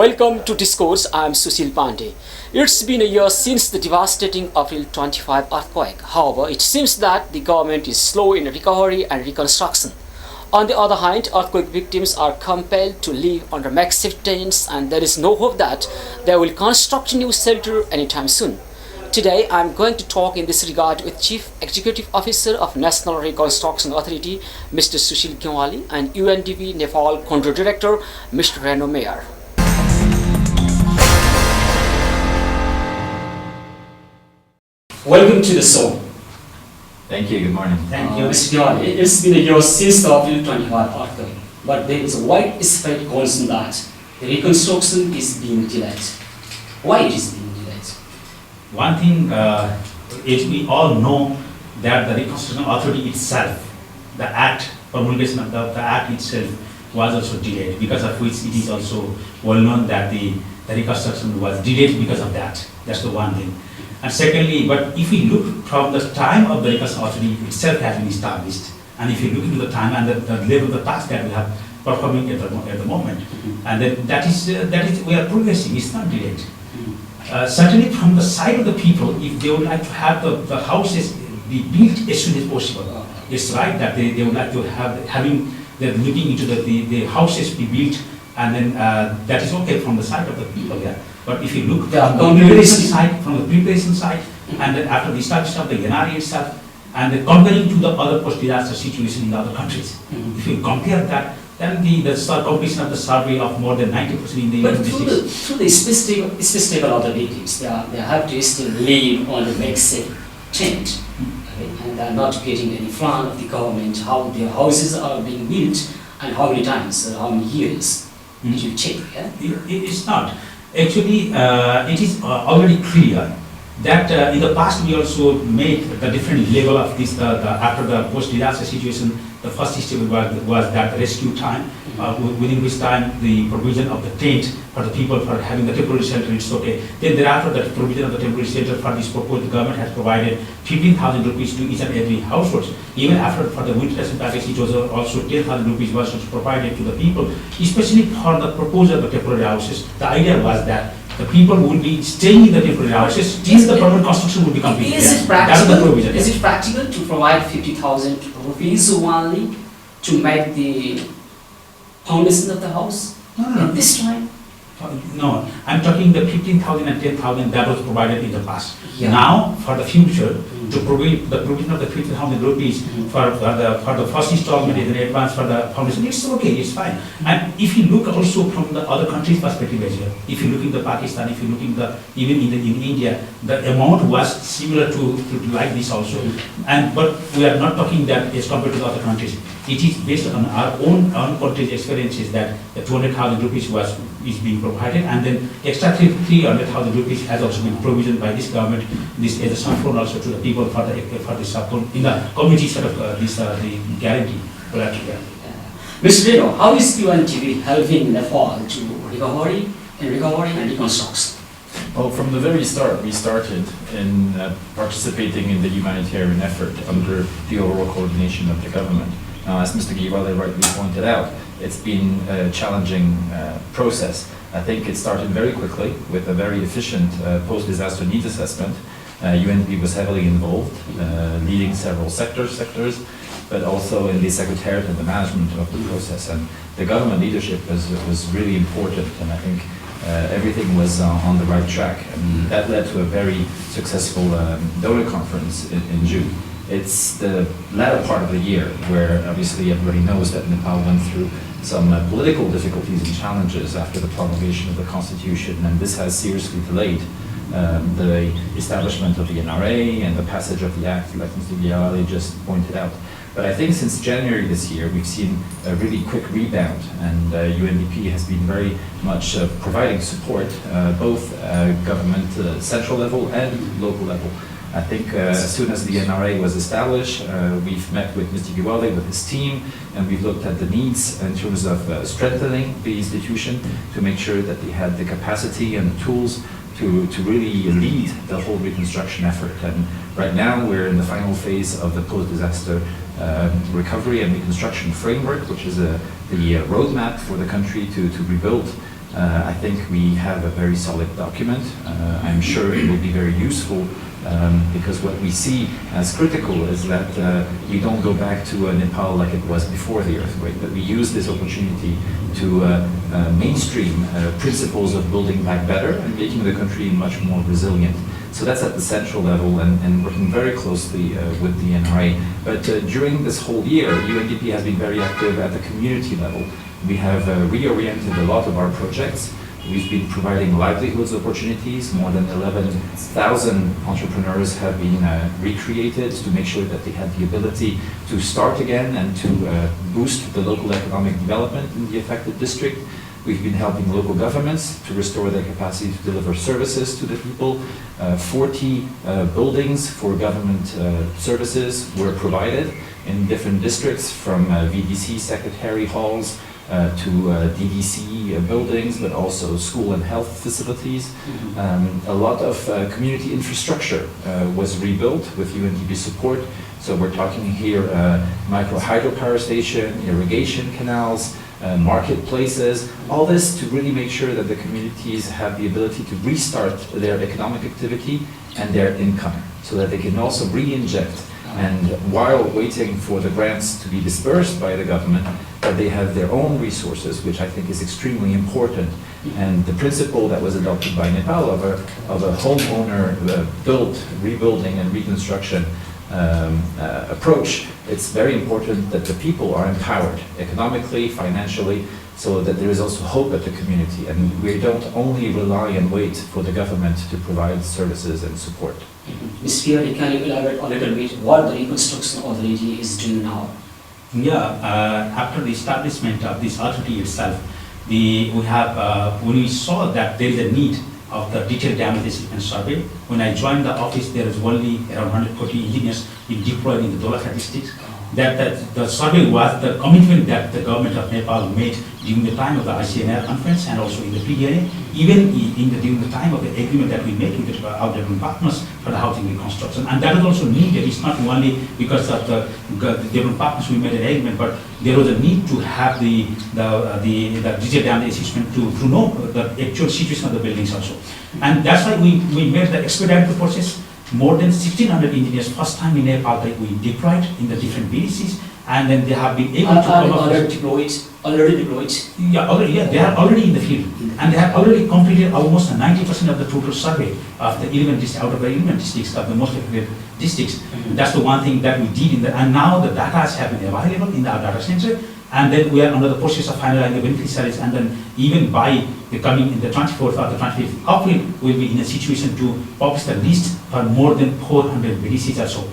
Welcome to Discourse. I am Sushil Pandey. It's been a year since the devastating April 25 earthquake. However, it seems that the government is slow in recovery and reconstruction. On the other hand, earthquake victims are compelled to live under makeshift tents, and there is no hope that they will construct a new shelter anytime soon. Today, I am going to talk in this regard with Chief Executive Officer of National Reconstruction Authority, Mr. Sushil Gyawali, and UNDP Nepal Country Director, Mr. Renaud Meyer. Welcome to the show. Thank you, good morning. Thank you, Mr. Gyawali. It's been a year since the April 25 earthquake, but there is a widespread concern that the reconstruction is being delayed. Why it is being delayed? One thing is we all know that the Reconstruction Authority itself, the act, promulgation of the act itself was also delayed, because of which it is also well known that the reconstruction was delayed because of that. That's the one thing. And secondly, but if we look from the time of the Reconstruction Authority itself has been established, and if you look into the time and the level of the task that we have performing at the moment, and then that is we are progressing. It's not delayed. Certainly, from the side of the people, if they would like to have the houses be built as soon as possible, it's right that they would like to they're looking into the houses be built, and then that is okay from the side of the people. Yeah. But if you look from the preparation side, and then after the establishment of the NRA itself, and then comparing to the other post-disaster situation in the other countries, if you compare that, then the completion of the survey of more than 90% in the But through the specific other victims, they have to still live on a makeshift tent, okay? And they are not getting any fund of the government, how their houses are being built, and how many times, how many years. Did you check? Yeah? It's not. Actually, it is already clear that in the past we also made the different level of this, after the post-disaster situation. The first step was that rescue time, within which time the provision of the tent for the people for having the temporary shelter is okay. Then thereafter, the provision of the temporary shelter for this proposed, the government has provided 15,000 rupees to each and every household. Even after for the winter package, it was also 10,000 rupees was provided to the people, especially for the proposal of the temporary houses. The idea was that the people would be staying in the temporary houses till the permanent construction would be completed. Is it practical? Is it practical to provide 50,000 rupees only to make the foundation of the house? No. At this time? No, I'm talking the 15,000 and 10,000 that was provided in the past. Yeah. Now, for the future, to provide the provision of the 15,000 rupees for the first installment in advance for the foundation, it's okay, it's fine. And if you look also from the other countries' perspective as well, if you look in the Pakistan, if you look in even in India, the amount was similar to like this also. But we are not talking that as compared to the other countries. It is based on our own country's experiences that the 200,000 rupees is being provided, and then extra 300,000 rupees has also been provisioned by this government, this as a support also to the people for the support in the community sort of the guarantee. Mr. Renaud, how is UNDP helping Nepal to recovery and reconstruction? Well, from the very start, we started in participating in the humanitarian effort under the overall coordination of the government. Now, as Mr. Gyawali rightly pointed out, it's been a challenging process. I think it started very quickly with a very efficient post-disaster needs assessment. UNDP was heavily involved, leading several sectors, but also in the secretariat and the management of the process. And the government leadership was really important, and I think everything was on the right track. And that led to a very successful donor conference in June. It's the latter part of the year where obviously everybody knows that Nepal went through some political difficulties and challenges after the promulgation of the constitution, and this has seriously delayed the establishment of the NRA and the passage of the act, like Mr. Gyawali just pointed out. But I think since January this year, we've seen a really quick rebound, and UNDP has been very much providing support, both government, central level and local level. I think as soon as the NRA was established, we've met with Mr. Gyawali, with his team, and we've looked at the needs in terms of strengthening the institution to make sure that they had the capacity and the tools to really lead the whole reconstruction effort. And right now we're in the final phase of the post-disaster recovery and reconstruction framework, which is the roadmap for the country to rebuild I think we have a very solid document. I'm sure it will be very useful because what we see as critical is that we don't go back to Nepal like it was before the earthquake, but we use this opportunity to mainstream principles of building back better and making the country much more resilient. So that's at the central level and working very closely with the NRA. But during this whole year, UNDP has been very active at the community level. We have reoriented a lot of our projects. We've been providing livelihoods opportunities. More than 11,000 entrepreneurs have been recreated to make sure that they had the ability to start again and to boost the local economic development in the affected district. We've been helping local governments to restore their capacity to deliver services to the people. 40 buildings for government services were provided in different districts, from VDC secretary halls to DDC buildings, but also school and health facilities. A lot of community infrastructure was rebuilt with UNDP support. So we're talking here micro hydropower station, irrigation canals, marketplaces, all this to really make sure that the communities have the ability to restart their economic activity and their income, so that they can also re-inject, and while waiting for the grants to be dispersed by the government, that they have their own resources, which I think is extremely important. And the principle that was adopted by Nepal of a homeowner built, rebuilding and reconstruction approach, it's very important that the people are empowered economically, financially, so that there is also hope at the community, and we don't only rely and wait for the government to provide services and support. Ms. Pierre, can you elaborate a little bit what the Reconstruction Authority is doing now? Yeah, after the establishment of this authority itself, when we saw that there is a need of the detailed damage assessment survey. When I joined the office, there was only around 140 engineers deployed in the Dolakha district. That the survey was the commitment that the government of Nepal made during the time of the ICNR conference and also in the PDA, even during the time of the agreement that we made with our development partners for the housing reconstruction. And that is also needed. It's not only because of the development partners we made an agreement, but there was a need to have the detailed damage assessment to know the actual situation of the buildings also. And that's why we made the expedited process. More than 1,600 engineers, first time in Nepal that we deployed in the different BDCs, and then they have been able to come up already deployed? Yeah, they are already in the field, and they have already completed almost 90% of the total survey of the 11 districts, out of the 11 districts of the most affected districts. That's the one thing that we did and now the data have been available in our data center, and then we are under the process of finalizing the beneficiaries, and then even by the coming in the 24th or the 25th April, we'll be in a situation to publish the list for more than 400 BDCs or so.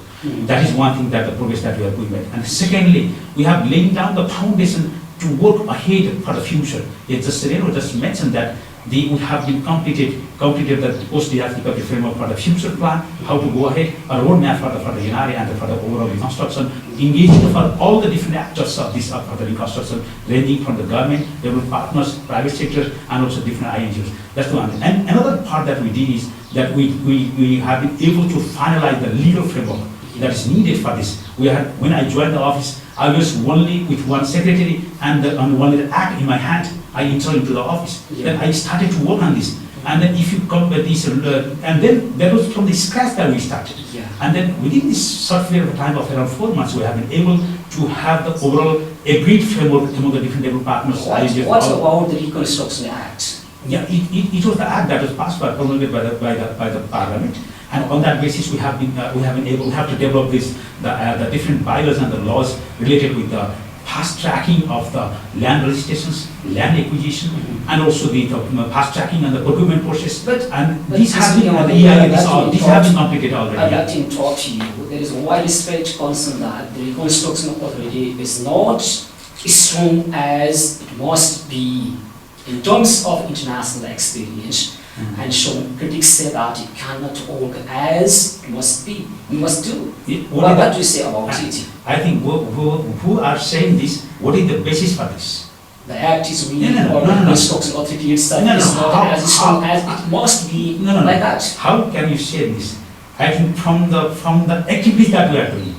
That is one thing that the progress that we are doing. And secondly, we have laid down the foundation to work ahead for the future. Renaud just mentioned that they would have been completed the post-disaster recovery framework for the future plan, how to go ahead, a roadmap for the NRA and for the overall reconstruction, engaging for all the different actors of this for the reconstruction, ranging from the government, development partners, private sector, and also different INGOs. That's the one. And another part that we did is that we have been able to finalize the legal framework that is needed for this. When I joined the office, I was only with one secretary and only the act in my hand. I entered into the office. Then I started to work on this. And then if you come with this, and then that was from the scratch that we started. And then within this short period of time of around 4 months, we have been able to have the overall agreed framework among the different development partners. What about the Reconstruction Act? Yeah, it was the act that was passed promulgated by the parliament. And on that basis, we have to develop the different bylaws and the laws related with the fast tracking of the land registrations, land acquisition, and also the fast tracking and the procurement process. And these have been completed already. I'd like to interrupt you. There is a widespread concern that the Reconstruction Authority is not as strong as it must be in terms of international experience. And some critics say that it cannot work as it must be. We must do. What do you say about it? I think who are saying this, what is the basis for this? The act is weak, or the Reconstruction Authority itself is not as strong as it must be like that. How can you say this? I think from the activities that we are doing,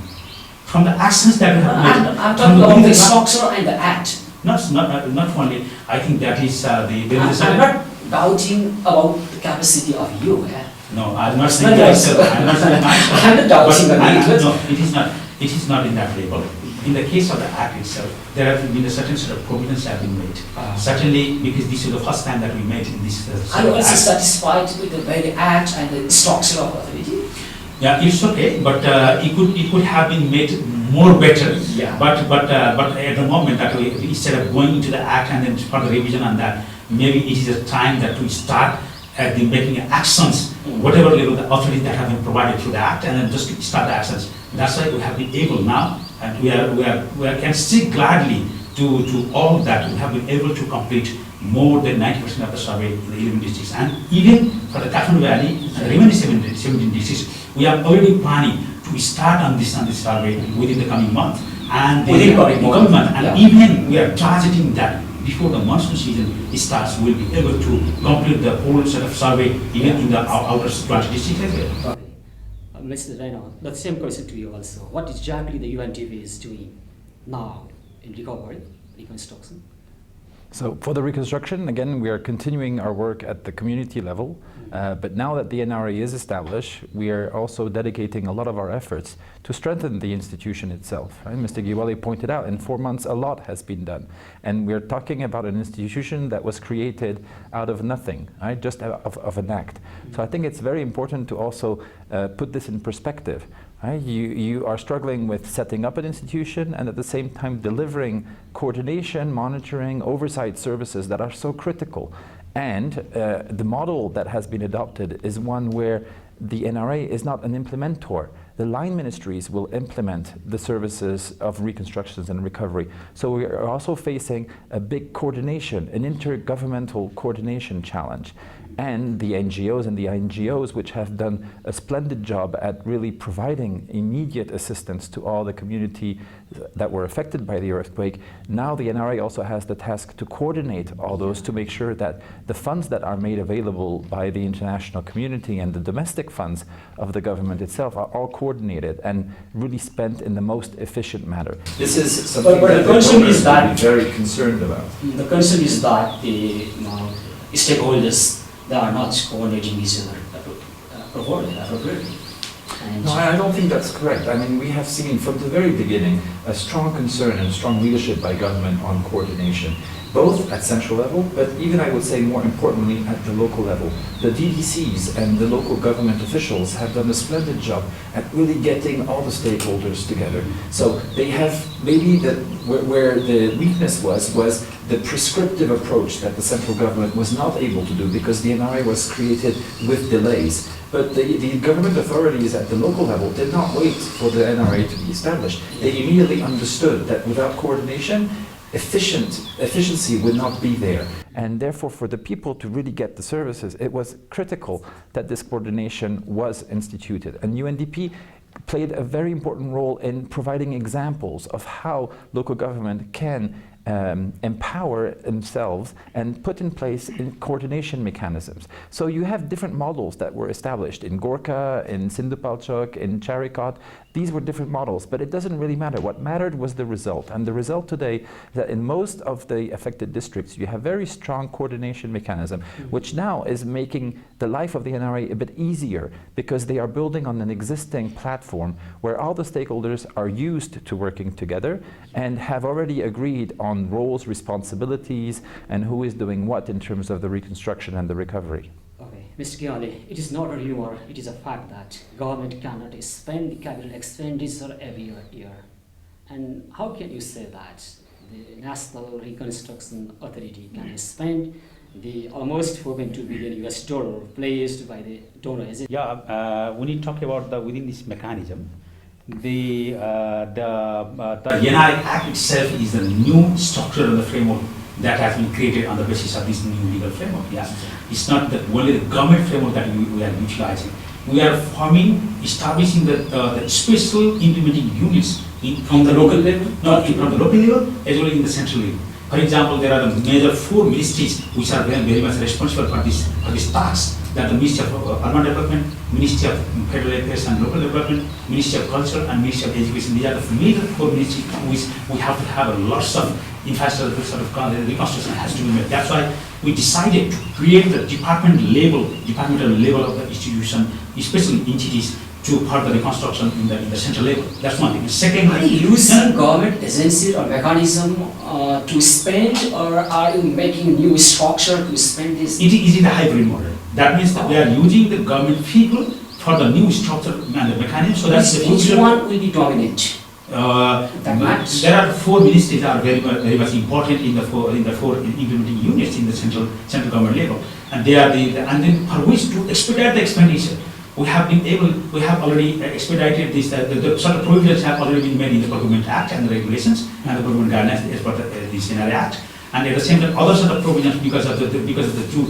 from the actions that we have made. I'm talking about the structure and the act. Not only, I think that is there is I'm not doubting about the capacity of you. No, I'm not saying myself. I'm not saying myself. I'm not doubting on it. No, it is not. It is not in that level. In the case of the Act itself, there have been a certain sort of provisions have been made. Certainly, because this is the first time that we made in this. Are you also satisfied with the very Act and the structure of authority? Yeah, it's okay, but it could have been made more better. Yeah. But at the moment that we instead of going into the Act and then for the revision on that, maybe it is a time that we start making actions, whatever level the authorities that have been provided through the Act, and then just start the actions. That's why we have been able now, and we can stick gladly to all of that. We have been able to complete more than 90% of the survey in the 11 districts, and even for the Kathmandu Valley and the remaining 17 districts, we are already planning to start on this survey within the coming month, and within the coming month, and even we are targeting that before the monsoon season starts, we'll be able to complete the whole set of survey even in the outer 20 districts as well. Okay. Mr. Renaud, the same question to you also. What exactly the UNDP is doing now in recovery, reconstruction? So for the reconstruction, again, we are continuing our work at the community level, but now that the NRA is established, we are also dedicating a lot of our efforts to strengthen the institution itself. Right? Mr. Gyawali pointed out, in 4 months a lot has been done, and we're talking about an institution that was created out of nothing, right? Just of an act. So I think it's very important to also put this in perspective. Right? You are struggling with setting up an institution and at the same time delivering coordination, monitoring, oversight services that are so critical. And the model that has been adopted is one where the NRA is not an implementor. The line ministries will implement the services of reconstructions and recovery. So we are also facing a big coordination, an intergovernmental coordination challenge. And the NGOs and the INGOs, which have done a splendid job at really providing immediate assistance to all the community that were affected by the earthquake. Now the NRA also has the task to coordinate all those to make sure that the funds that are made available by the international community and the domestic funds of the government itself are all coordinated and really spent in the most efficient manner. This is something but that the concern is that that be very concerned about. The concern is that the stakeholders, they are not coordinating each other appropriately. No, I don't think that's correct. I mean, we have seen from the very beginning a strong concern and strong leadership by government on coordination, both at central level, but even I would say more importantly at the local level. The DDCs and the local government officials have done a splendid job at really getting all the stakeholders together. So they have maybe where the weakness was the prescriptive approach that the central government was not able to do because the NRA was created with delays. But the government authorities at the local level did not wait for the NRA to be established. They immediately understood that without coordination, efficiency would not be there. And therefore, for the people to really get the services, it was critical that this coordination was instituted. And UNDP played a very important role in providing examples of how local government can empower themselves and put in place coordination mechanisms. So you have different models that were established in Gorkha, in Sindhupalchok, in Charikot. These were different models, but it doesn't really matter. What mattered was the result. And the result today is that in most of the affected districts, you have very strong coordination mechanism, which now is making the life of the NRA a bit easier because they are building on an existing platform where all the stakeholders are used to working together and have already agreed on roles, responsibilities, and who is doing what in terms of the reconstruction and the recovery. Okay, Mr. Gyawali, it is not a rumor, it is a fact that government cannot spend the capital expenditure every year. And how can you say that the National Reconstruction Authority can spend the almost $4.2 billion US dollar placed by the donor? Yeah, when you talk about within this mechanism, the NRA Act itself is the new structure of the framework that has been created on the basis of this new legal framework. Yeah, it's not only the government framework that we are utilizing. We are establishing the special implementing units from the local level, from the local level as well as in the central level. For example, there are the major 4 ministries which are very much responsible for this task. that the Ministry of Urban Development, Ministry of Federal Affairs and Local Development, Ministry of Culture and Ministry of Education, these are the major four ministries which we have to have a lots of infrastructure sort of reconstruction has to be made. That's why we decided to create the departmental level of the institution, especially entities, to part the reconstruction in the central level. That's one thing. Secondly, are you using government agency or mechanism to spend, or are you making new structure to spend this? It is a hybrid model. That means that we are using the government people for the new structure and the mechanism. So that's the which future. one will be dominant? There are four ministries that are very much important in the four implementing units in the central government level, and they are and then for which to expedite the expenditure. We have already expedited this. The sort of provisions have already been made in the Procurement Act and the regulations and the procurement guidelines as per the Scenario Act. And at the same time, other sort of provisions because of the two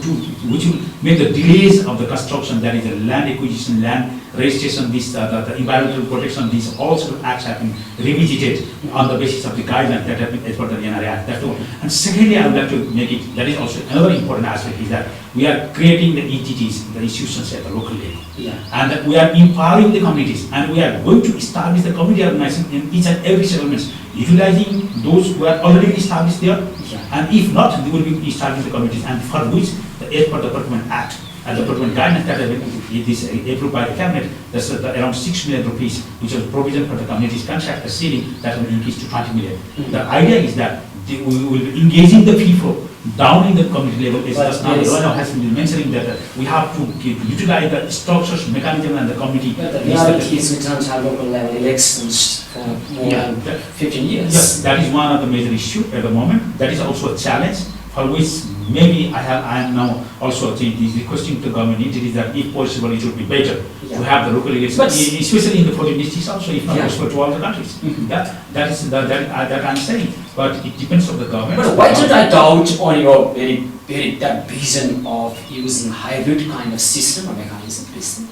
which will make the delays of the construction, that is the land acquisition, land registration, the environmental protection, these all sort of acts have been revisited on the basis of the guidelines that have been as per the NRA Act. That's all. And secondly, I would like to make it, that is also another important aspect, is that we are creating the entities, the institutions at the local level. Yeah. And that we are empowering the communities, and we are going to establish the community organization in each and every settlements, utilizing those who are already established there. Yeah. And if not, they will be establishing the communities, and for which, as per the Procurement Act and the Procurement Guidelines that have been approved by the Cabinet, there's around 6 million rupees, which is provision for the communities contract, the ceiling that will increase to 20 million. Mm-hmm. The idea is that we will be engaging the people down in the community level. It's just now Renaud has been mentioning that we have to utilize the structures, mechanism, and the community. But the reality is we don't have local level elections for more than 15 years. Yes, that is one of the major issues at the moment. That is also a challenge for which maybe I am now also requesting to government entities that if possible it would be better to have the local elections, especially in the 40 districts also, if not possible to all the countries. Mm-hmm. That I'm saying, but it depends on the government. But why don't I doubt on your that vision of using hybrid kind of system or mechanism?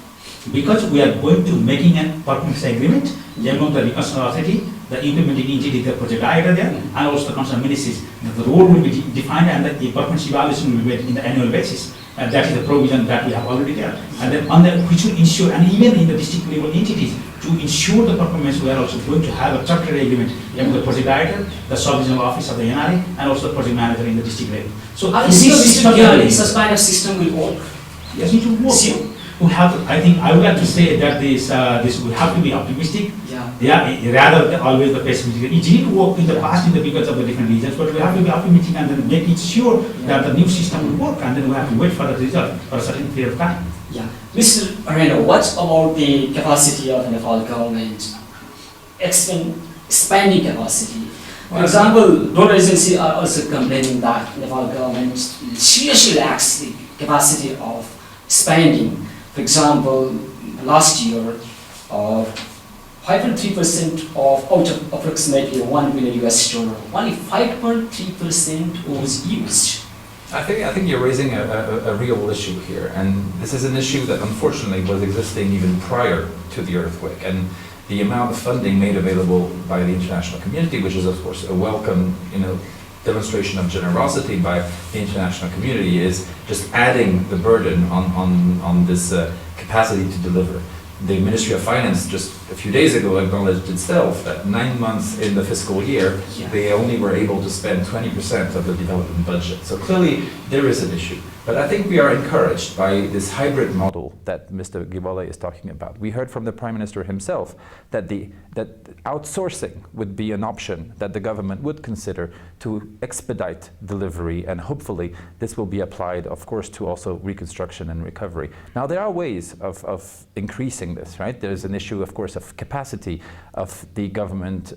Because we are going to making a performance agreement among the Reconstratruction Authority, the implementing entity, the project director there, and also the concerned ministries. The role will be defined and the performance evaluation will be made in the annual basis. And that is the provision that we have already there. And then which will ensure, and even in the district level entities, to ensure the performance, we are also going to have a charter agreement among the project director, the sub-regional office of the NRA, and also the project manager in the district level. So this kind of system will work? Yes, it will work. See, we have to, I think I would like to say that this we have to be optimistic. Rather than always the pessimistic. It didn't work in the past because of the different reasons, but we have to be optimistic and then make it sure that the new system will work, and then we have to wait for the result for a certain period of time. Yeah. Mr. Renaud, what about the capacity of the Nepal government? Expanding capacity. For example, donor agencies are also complaining that Nepal government seriously lacks the capacity of expanding. For example, last year, 5.3% of out of approximately $1 billion US donor, only 5.3% was used. I think you're raising a real issue here, and this is an issue that unfortunately was existing even prior to the earthquake. And the amount of funding made available by the international community, which is of course a welcome, demonstration of generosity by the international community, is just adding the burden on this capacity to deliver. The Ministry of Finance just a few days ago acknowledged itself that 9 months in the fiscal year, they only were able to spend 20% of the development budget. So clearly there is an issue. But I think we are encouraged by this hybrid model that Mr. Gyawali is talking about. We heard from the Prime Minister himself that outsourcing would be an option that the government would consider to expedite delivery, and hopefully this will be applied, of course, to also reconstruction and recovery. Now, there are ways of increasing this, right? There's an issue, of course, of capacity of the government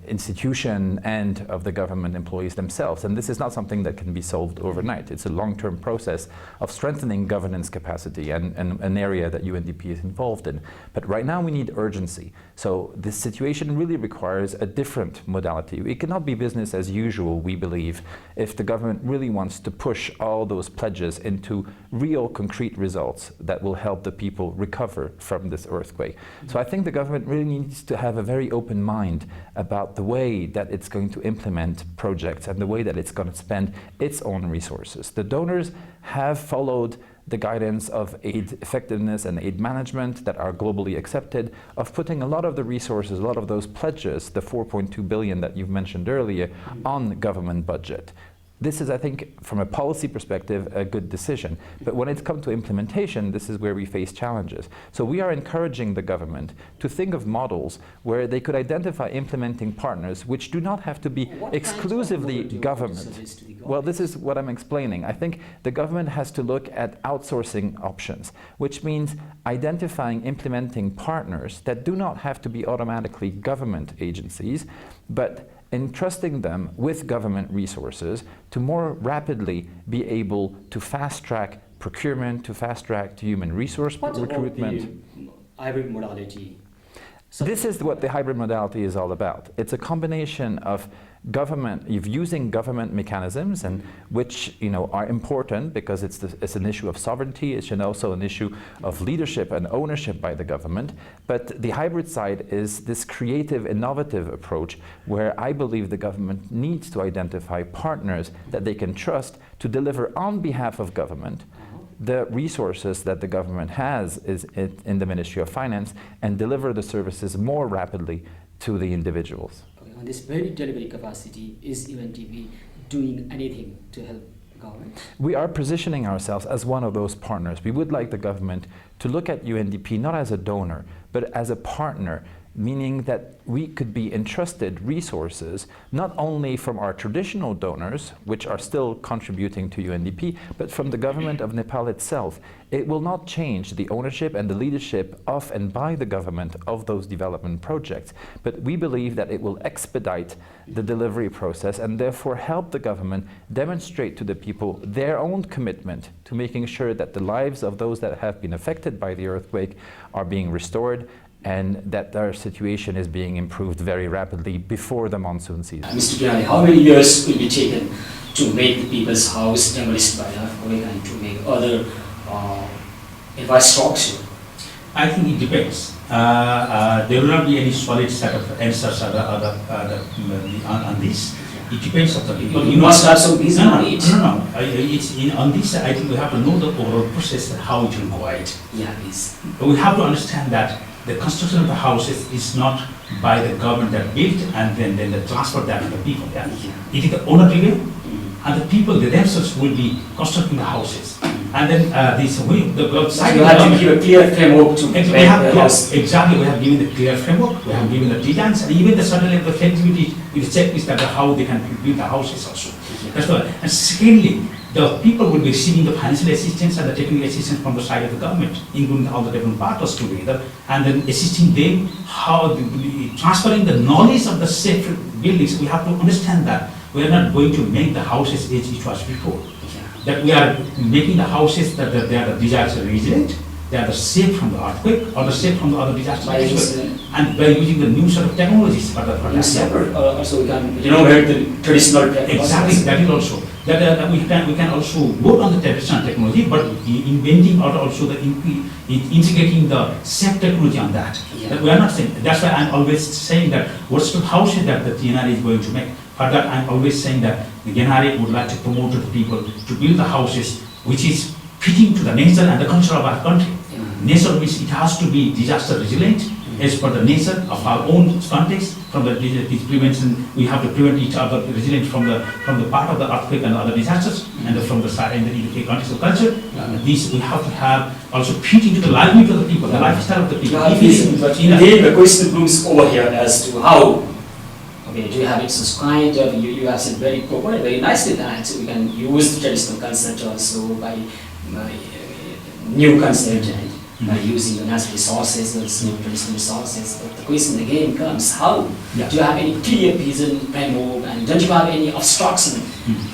institution and of the government employees themselves. And this is not something that can be solved overnight. It's a long-term process of strengthening governance capacity, and an area that UNDP is involved in. But right now we need urgency. So this situation really requires a different modality. It cannot be business as usual, we believe, if the government really wants to push all those pledges into real concrete results that will help the people recover from this earthquake. So I think the government really needs to have a very open mind about the way that it's going to implement projects and the way that it's going to spend its own resources. The donors have followed the guidance of aid effectiveness and aid management that are globally accepted, of putting a lot of the resources, a lot of those pledges, the 4.2 billion that you've mentioned earlier, on government budget. This is, I think, from a policy perspective, a good decision. But when it's come to implementation, this is where we face challenges. So we are encouraging the government to think of models where they could identify implementing partners which do not have to be exclusively government. Well, this is what I'm explaining. I think the government has to look at outsourcing options, which means identifying implementing partners that do not have to be automatically government agencies, but entrusting them with government resources to more rapidly be able to fast-track procurement, to fast-track human resource recruitment. Hybrid modality. This is what the hybrid modality is all about. It's a combination of using government mechanisms, and which are important because it's an issue of sovereignty. It's also an issue of leadership and ownership by the government. But the hybrid side is this creative, innovative approach where I believe the government needs to identify partners that they can trust to deliver on behalf of government the resources that the government has in the Ministry of Finance and deliver the services more rapidly to the individuals. On this very delivery capacity, is UNDP doing anything to help government? We are positioning ourselves as one of those partners. We would like the government to look at UNDP not as a donor, but as a partner, meaning that we could be entrusted resources not only from our traditional donors, which are still contributing to UNDP, but from the government of Nepal itself. It will not change the ownership and the leadership of and by the government of those development projects, but we believe that it will expedite the delivery process and therefore help the government demonstrate to the people their own commitment to making sure that the lives of those that have been affected by the earthquake are being restored, and that their situation is being improved very rapidly before the monsoon season. Mr. Gyawali, how many years will be taken to make the people's house demolished by the earthquake and to make other infrastructure? I think it depends. There will not be any solid set of answers on this. It depends on the people. You must have some vision on it. No. On this, I think we have to know the overall process and how it will go out. Yeah, please. We have to understand that the construction of the houses is not by the government that built and then they transfer that to the people. Yeah? It is the owner driven, and the people themselves will be constructing the houses. And then the side you have to give a clear framework to make the house. Exactly, we have given the clear framework, we have given the designs, and even the certain level of flexibility with the checklist that how they can build the houses also. That's why. And secondly, the people will be receiving the financial assistance and the technical assistance from the side of the government, including all the different partners together, and then assisting them transferring the knowledge of the safe buildings. We have to understand that we are not going to make the houses as it was before. That we are making the houses that they are the disaster resilient, they are the safe from the earthquake or the safe from the other disasters, and by using the new sort of technologies for that. Also we can renovate the traditional technology. Exactly, that is also. That we can also work on the traditional technology, but inventing or also integrating the safe technology on that. That we are not saying. That's why I'm always saying that what's the houses that the GNR is going to make. For that, I'm always saying that the GNR would like to promote to the people to build the houses which is fitting to the nature and the culture of our country. Nature means it has to be disaster resilient as per the nature of our own context. From the prevention, we have to prevent each other resilient from the part of the earthquake and other disasters, and from the side in the context of culture. This we have to have also fit into the livelihood of the people, the lifestyle of the people. The question blooms over here as to how. Okay, do you have it subscribed? You have said very nicely that we can use the traditional concept also by new concept and by using the natural resources, also traditional resources. But the question again comes, how? Do you have any clear vision, framework, and don't you have any obstruction?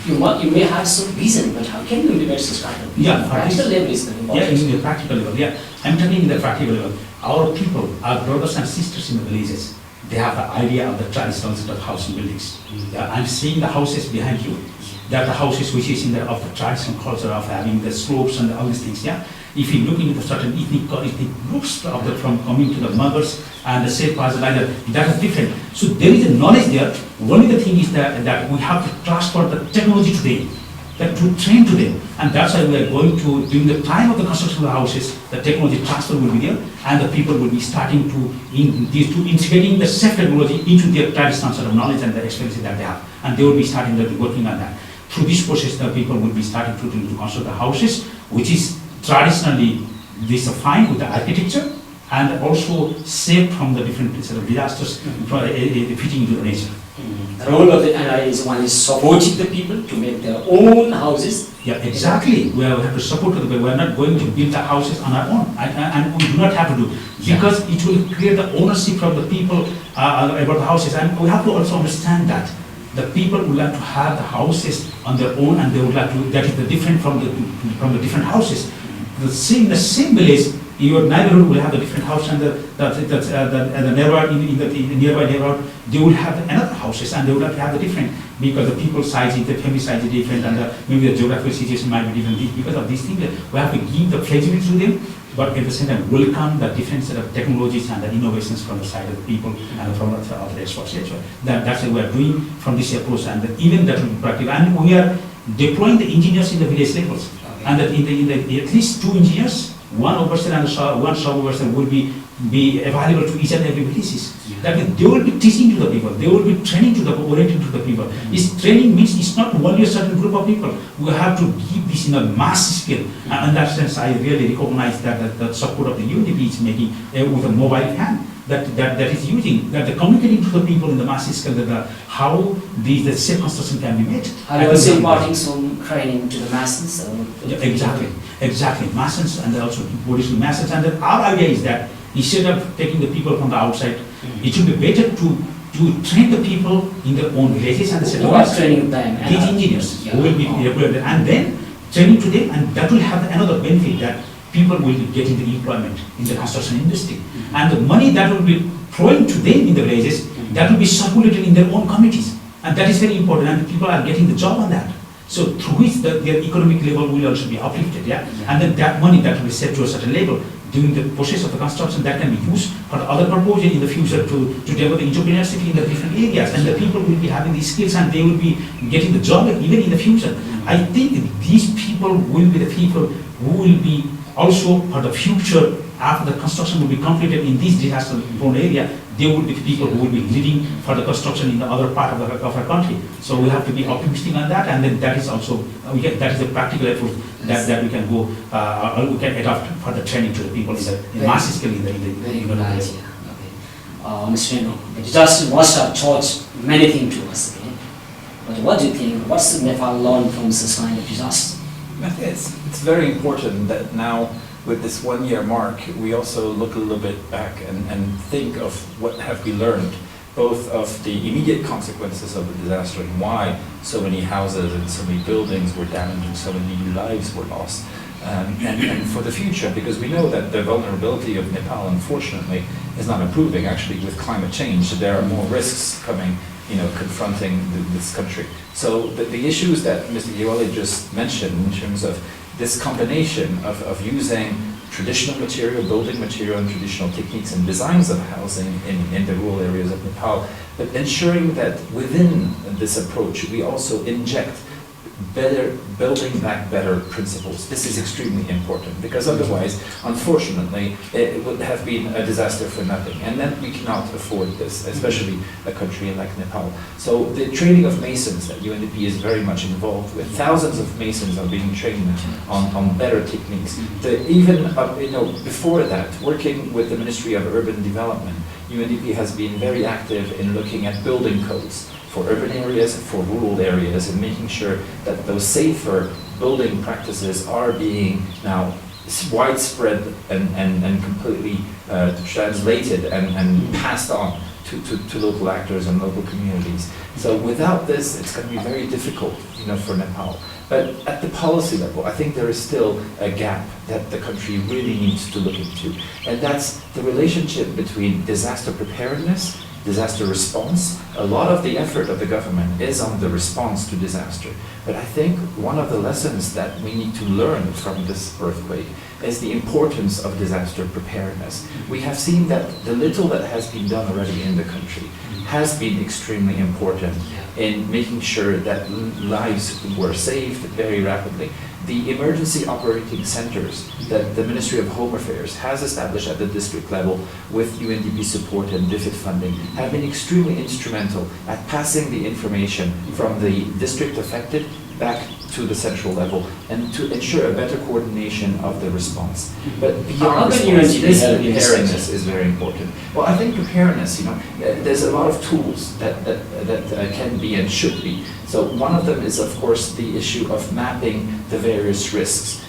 You may have some vision, but how can you implement such kind of vision? Practical level is the important. In the practical level, I'm talking in the practical level. Our people, our brothers and sisters in the villages, they have the idea of the traditional concept of housing buildings. I'm seeing the houses behind you. They are the houses which is of the traditional culture of having the slopes and all these things. If you look into the certain ethnic groups from coming to the Mughals and the Sherpas like that is different. So there is a knowledge there. Only the thing is that we have to transfer the technology today that to train to them. And that's why we are going to, during the time of the construction of the houses, the technology transfer will be there, and the people will be starting to integrating the safe technology into their traditional sort of knowledge and the experiences that they have. And they will be starting to be working on that. Through this process, the people will be starting to construct the houses, which is traditionally fine with the architecture, and also safe from the different sort of disasters fitting into the nature. The role of the NI is one is supporting the people to make their own houses. Yeah, exactly. We have to support the people. We are not going to build the houses on our own, and we do not have to do, because it will create the ownership from the people about the houses. And we have to also understand that the people would like to have the houses on their own, and they would like to, that is the different from the different houses. The same village, your neighborhood will have a different house, and the neighbor in the nearby neighborhood, they will have another houses, and they would have to have the different, because the people size, the family size is different, and maybe the geographical situation might be different. Because of these things, we have to give the flexibility to them, but at the same time welcome the different set of technologies and the innovations from the side of the people and from the other experts. That's what we are doing from this approach, and even that will be practical. And we are deploying the engineers in the village levels, and that in the at least 2 engineers, one officer and one sub-officer will be available to each and every villages. That means they will be teaching to the people, they will be training to the orienting to the people. This training means it's not only a certain group of people. We have to give this in a mass scale. And in that sense, I really recognize that the support of the UNDP is making with a mobile hand. That is using, that the communicating to the people in the mass scale, that how the safe construction can be made. Are you also imparting some training to the masses? Yeah, exactly, masses, and also Buddhist masses. And then our idea is that instead of taking the people from the outside, it should be better to train the people in their own villages and settlements. Training them? These engineers who will be deployed, and then training to them, and that will have another benefit, that people will be getting the employment in the construction industry. And the money that will be flowing to them in the villages, that will be circulated in their own communities. And that is very important, and people are getting the job on that. So through which their economic level will also be uplifted, and then that money that will be set to a certain level during the process of the construction, that can be used for other purposes in the future to develop entrepreneurship in the different areas, and the people will be having these skills, and they will be getting the job even in the future. I think these people will be the people who will be also for the future, after the construction will be completed in this disaster-prone area, they will be the people who will be leading for the construction in the other part of our country. So we have to be optimistic on that, and then that is also that is a practical effort that we can go, we can adopt for the training to the people in the mass scale in the Mr. Renaud, the disaster must have taught many things to us. Okay? But what do you think? What's the Nepal learn from this kind of disaster? It's very important that now, with this 1 year mark, we also look a little bit back and think of what have we learned, both of the immediate consequences of the disaster and why so many houses and so many buildings were damaged and so many lives were lost. And for the future, because we know that the vulnerability of Nepal, unfortunately, is not improving. Actually, with climate change, there are more risks coming, confronting this country. So the issues that Mr. Gyawali just mentioned in terms of this combination of using traditional material, building material, and traditional techniques and designs of housing in the rural areas of Nepal, but ensuring that within this approach we also inject building back better principles. This is extremely important, because otherwise, unfortunately, it would have been a disaster for nothing, and then we cannot afford this, especially a country like Nepal. So the training of masons that UNDP is very much involved with, thousands of masons are being trained on better techniques. Even before that, working with the Ministry of Urban Development, UNDP has been very active in looking at building codes for urban areas, for rural areas, and making sure that those safer building practices are being now widespread and completely translated and passed on to local actors and local communities. So without this, it's going to be very difficult, for Nepal. But at the policy level, I think there is still a gap that the country really needs to look into. And that's the relationship between disaster preparedness disaster response. A lot of the effort of the government is on the response to disaster. But I think one of the lessons that we need to learn from this earthquake is the importance of disaster preparedness. We have seen that the little that has been done already in the country has been extremely important in making sure that lives were saved very rapidly. The emergency operating centers that the Ministry of Home Affairs has established at the district level with UNDP support and DFID funding have been extremely instrumental at passing the information from the district affected back to the central level and to ensure a better coordination of the response. But beyond response, this preparedness is very important. Well, I think preparedness, there's a lot of tools that can be and should be. So one of them is, of course, the issue of mapping the various risks.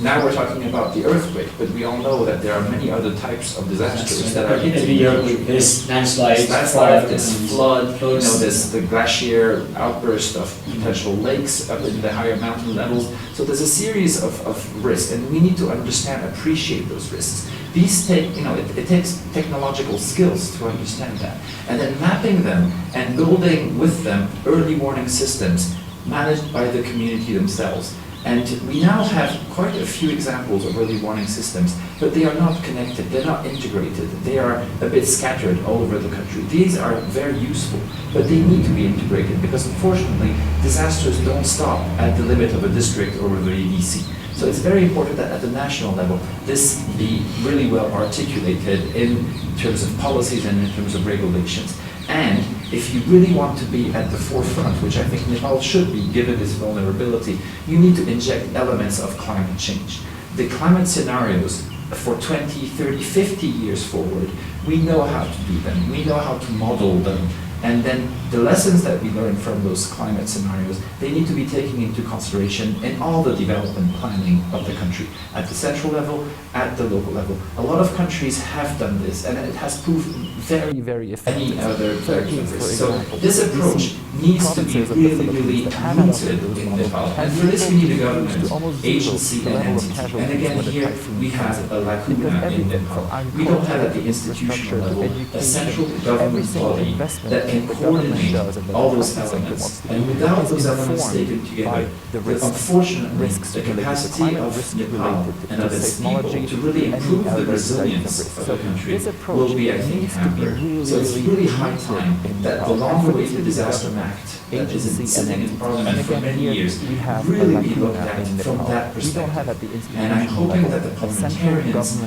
Now we're talking about the earthquake, but we all know that there are many other types of disasters that are every year. There's landslides, there's flood, there's the glacier outburst of potential lakes up in the higher mountain levels. So there's a series of risks, and we need to understand, appreciate those risks. These take, it takes technological skills to understand that, and then mapping them and building with them early warning systems managed by the community themselves. And we now have quite a few examples of early warning systems, but they are not connected, they're not integrated, they are a bit scattered all over the country. These are very useful, but they need to be integrated because unfortunately, disasters don't stop at the limit of a district or of a EDC. So it's very important that at the national level, this be really well articulated in terms of policies and in terms of regulations. And if you really want to be at the forefront, which I think Nepal should be given its vulnerability, you need to inject elements of climate change. The climate scenarios for 20, 30, 50 years forward, we know how to do them, we know how to model them, and then the lessons that we learn from those climate scenarios, they need to be taken into consideration in all the development planning of the country, at the central level, at the local level. A lot of countries have done this, and it has proved very, very effective. Any other countries. So this approach needs to be really, really rooted in Nepal. And for this, we need a government, agency, and entity. And again, here we have a lacuna in Nepal. We don't have at the institutional level a central government body that can coordinate all those elements. And without those elements taken together, unfortunately, the capacity of Nepal and of its people to really improve the resilience of the country will be, I think, hampered. So it's really high time that the long-awaited Disaster Act that is sitting in Parliament for many years really be looked at from that perspective. And I'm hoping that the parliamentarians,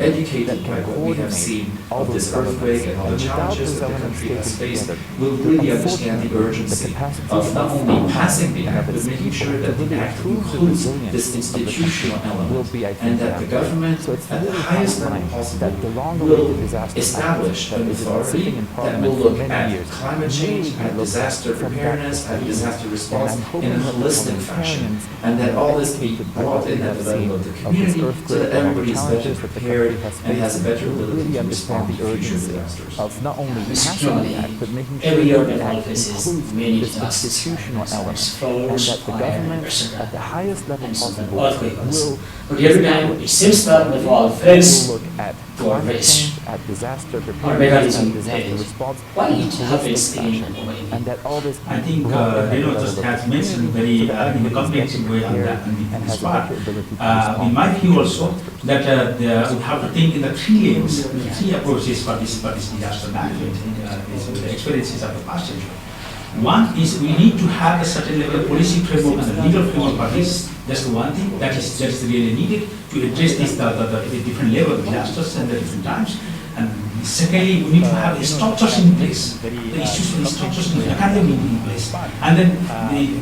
educated by what we have seen of this earthquake and all the challenges that the country has faced, will really understand the urgency of not only passing the act, but making sure that the act includes this institutional element, and that the government, at the highest level possible, will establish an authority that will look at climate change, at disaster preparedness, at disaster response in a holistic fashion, and that all this be brought in at the level of the community so that everybody is better prepared and has a better ability to respond to future disasters. Every year Nepal faces many disasters, floods, fire, at the highest level possible earthquakes. But every time it seems that Nepal fails to address at disaster or preparedness mechanism and disaster response why it happens again and over and again. that all this I think Renaud just has mentioned very in a comprehensive way on that and this part. In my view also, that we have to think in the three areas, three approaches for this disaster management, the experiences of the past century. One is we need to have a certain level of policy framework and a legal framework for this. That's the one thing that is really needed to address this the different level of disasters and the different times. And secondly, we need to have the structures in place, the institutional structures and the academy in place. And then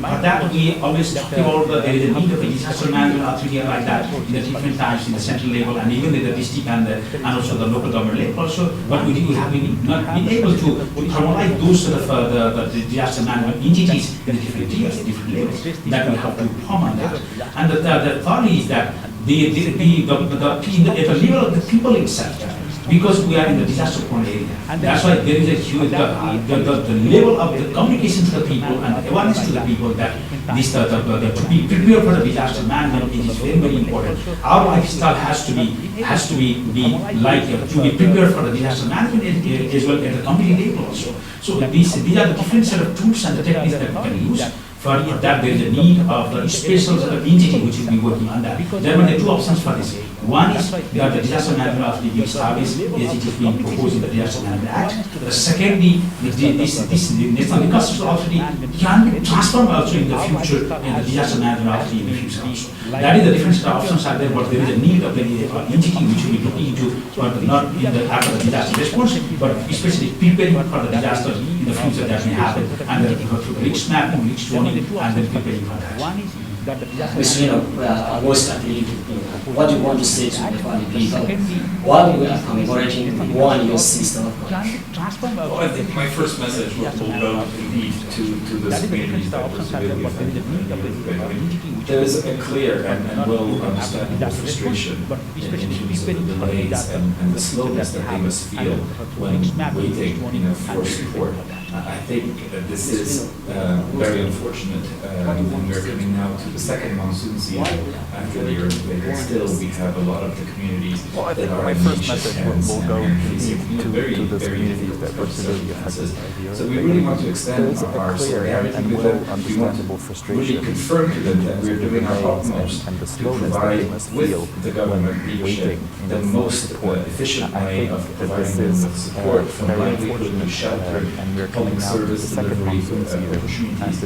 for that we always talk about there is a need of a disaster management authority like that in the different times in the central level and even in the district and also the local government level also. But we have not been able to formalize those sort of the disaster management entities in the different tiers, different levels that we have to form on that. And the third is that at the level of the people itself, because we are in the disaster-prone area. That's why there is a huge, the level of the communication to the people and the awareness to the people that this, to be prepared for the disaster management is very, very important. Our lifestyle has to be like, to be prepared for the disaster management as well as the community level also. So these are the different set of tools and the techniques that we can use. For that, there is a need of the special entity which will be working on that. There are the two options for this. One is that the disaster management authority being established as it is being proposed in the Disaster Management Act. The secondly, this National Reconstratruction Authority can be transformed also in the future in the Disaster Management Authority in the future also. That is the different set of options are there, but there is a need of the entity which will be looking into, but not in the after the disaster response, but especially preparing for the disaster in the future that may happen, and then through risk mapping, risk warning, and then preparing for that. Mr. Renaud, most appealing to the people. What do you want to say to the Nepali people while we are commemorating the 1 year since the earthquake? Well, I think my first message will go indeed to those communities that were severely affected by the earthquake. I mean, there is a clear and well-understandable frustration in terms of the delays and the slowness that they must feel when waiting, for support. I think this is very unfortunate when we're coming now to the second monsoon season after the earthquake, and still we have a lot of the communities that are in anxious hands and are facing very, very difficult circumstances. So we really want to extend our solidarity with them. We want to really confirm to them that we're doing our utmost to provide with the government leadership the most efficient way of providing them with support from livelihood to shelter, public service delivery opportunities.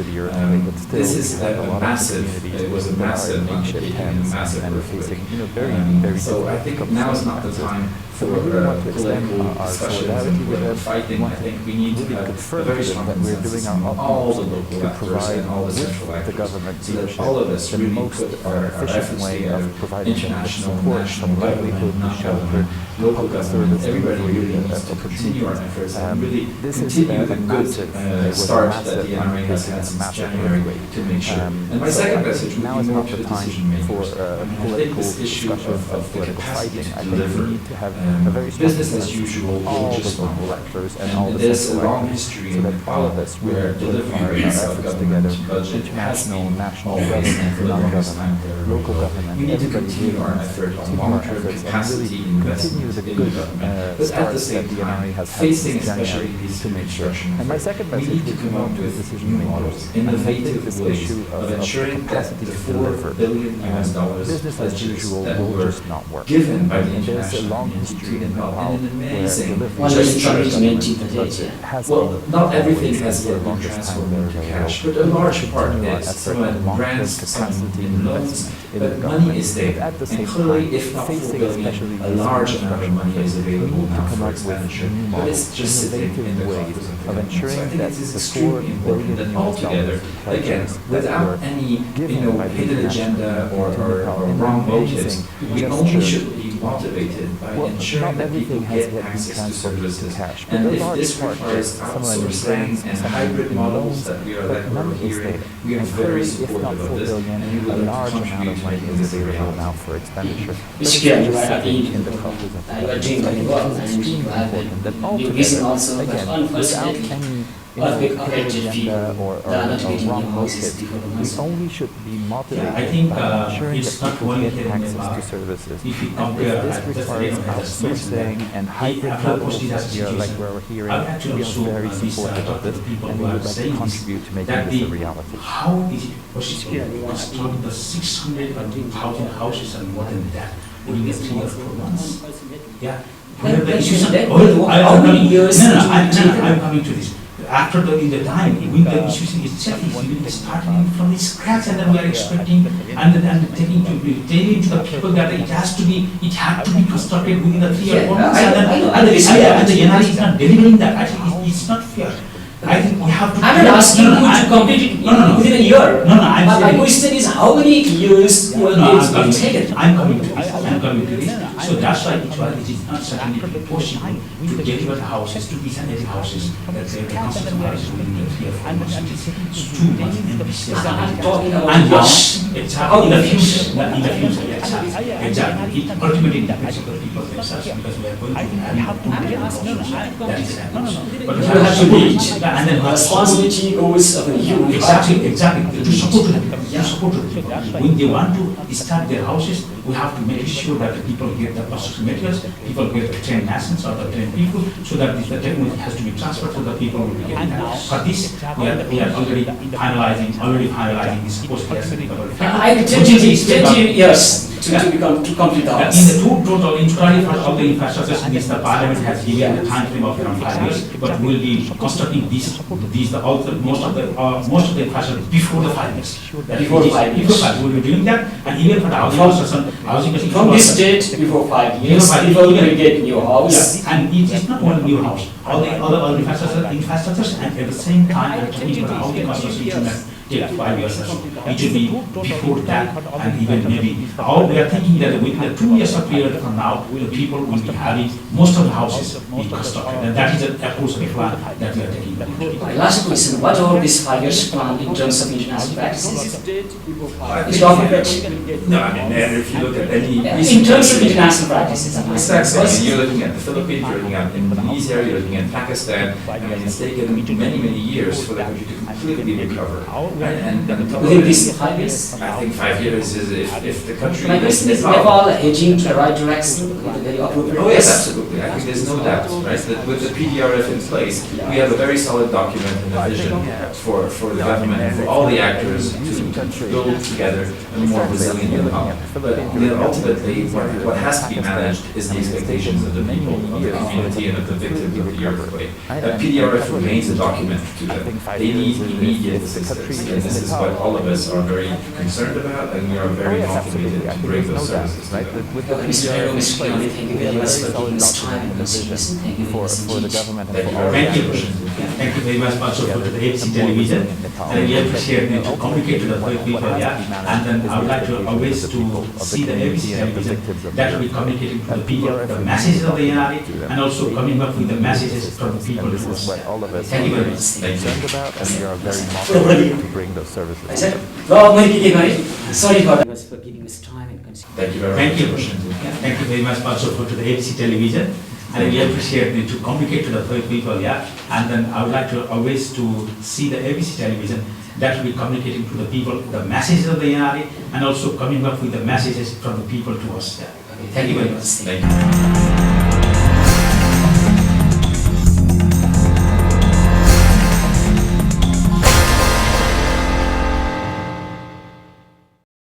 This is a massive, it was a massive undertaking and a massive earthquake. So I think now is not the time for political discussions and fighting. I think we need to have a very strong consensus among all the local actors and all the central actors, so that all of us really put our efforts together, international, national, government, non-government, local government, everybody really needs to continue our efforts and really continue the good start that the NRA has had since January to make sure. And my second message would be more to the decision makers. I think this issue of the capacity to deliver business as usual will just not work. And there's a long history in Nepal where delivery rates of government budget has been always and for the longest time local government. We need to continue our effort on long-term capacity investment in the government. But at the same time, facing especially these construction efforts, we need to come up with new models, innovative ways of ensuring that the $4 billion pledges that were given by the international community to Nepal in an amazing well, not everything has yet been transformed into cash, but a large part is. Some in grants, some in loans, but money is there. And clearly, if not $4 billion, a large amount of money is available now for expenditure, but it's just sitting in the coffers of the government. So I think it is extremely important that altogether, again, without any hidden agenda or wrong motives, we only should be motivated by ensuring that people get access to services. And if this requires outsourcing and hybrid models that we're hearing, we are very supportive of this, and we would like to contribute to making this a reality. Mr. Kiran, you are doing very well, and you have a new reason also, but unfortunately, earthquake affected people, they are not getting new houses before the monsoon. We should be motivated I think by ensuring it's that not people only get here in access Nepal. to services. If you And compare if this requires outsourcing and hybrid models, like we're hearing, we are very supportive of this, and we would like to contribute to making this a reality. How is it possible to start the 600,000 houses and more than that within 3 or 4 months? Yeah. How many years? I'm coming to this. After the time, with the issues itself, is starting from the scratch, and then we are expecting and telling to the people that it had to be constructed within the 3 or 4 months, and the NRI is not delivering that. I think it's not fair. I think we have to. I'm not asking you to complete it within a year. No, I'm But my saying. question is, how many years will it be taken? I'm coming to this. So that's why it is not certainly possible to deliver the houses to each and every houses that say the construction houses within the 3 or 4 months. It's too much ambitious. I'm talking about And how. exactly in the future, exactly. It ultimately depends on the people themselves because we are going to have to that is happening. But You have to reach. and then Responsibility goes of you. Exactly. To support the people. When they want to start their houses, we have to make sure that the people get the construction materials, people get the trained masons or the trained people, so that the technology has to be transferred to the people who will be getting that. For this, we are already finalizing this post-gas. I will 20 years to complete the house. In the total, in totality for all the infrastructures, this the parliament has given the time frame of around 5 years, but we will be constructing most of the infrastructure before the 5 years. Before 5 years. We will be doing that, and even for the housing construction, From this date, before 5 years, people will get new house. Yeah, and it is not only new house, all the other infrastructures, and at the same time, I'm talking about the housing construction take 5 years or so. It should be before that, and even maybe, we are thinking that within the 2 years of period from now, the people will be having most of the houses being constructed, and that is an approach plan that we are taking. My last question, what are these 5 years plan in terms of international practices? Is documented? No, I mean, and if you look at any... In terms of international practices, I'm Exactly. asking. You're looking at the Philippines, you're looking at Indonesia, you're looking at Pakistan. I mean, it's taken many, many years for the country to completely recover. And Within these 5 years? I think 5 years is if the country... My question is, Nepal heading to the right direction with a very appropriate Oh yes, pace? absolutely. I think there's no doubt, right? That with the PDRF in place, we have a very solid document and a vision for the government and for all the actors to build together a more resilient Nepal. But ultimately, what has to be managed is the expectations of the people, of the community, and of the victims of the earthquake. PDRF remains a document to them. They need immediate assistance, and this is what all of us are very concerned about, and we are very motivated to bring those services to them. Mr. Renaud, Mr. Gyawali, thank you very much for giving us time and consideration. Thank you very much for the indeed. government and Thank for you all very Thank you. Thank you very much also for the ABC television. And we appreciate you to communicate to the people, and then I would like to always to see the ABC television that will be communicating to the people, the messages of the NRA, and also coming up with the messages from the people and to this is what us. all of us Thank you are very much. concerned about, and we are very motivated to bring those services. I said, sorry for that. For giving us time and consideration. Thank you very much. Thank you. Thank you very much also for the ABC television. And we appreciate you to communicate to the people, and then I would like to always to see the ABC television that will be communicating to the people the messages of the NRA, and also coming up with the messages from the people to us. Thank you very much. Thank you.